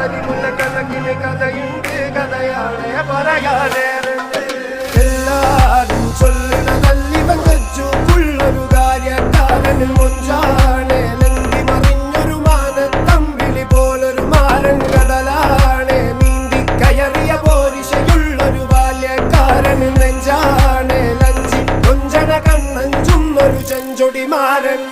അരിമുല്ലക്കണക്കിന് കഥയുണ്ട്, കഥയാണേ പറയാനേറുണ്ട്. എല്ലാരും ചൊല്ലണതല്ലിവൻ കച്ചുള്ളൊരു കാര്യക്കാരന് മൊഞ്ചാണ്. ലങ്കി മറിഞ്ഞൊരു മാനത്തമ്പിളി പോലൊരു മാരൻ കടലാണ്. നീന്തി കയറിയ പോരിശയുള്ളൊരു ബാല്യക്കാരന് നെഞ്ചാണ്. ലഞ്ചി കൊഞ്ചന കണ്ണഞ്ചുന്നൊരു ചെഞ്ചൊടി മാരൻ.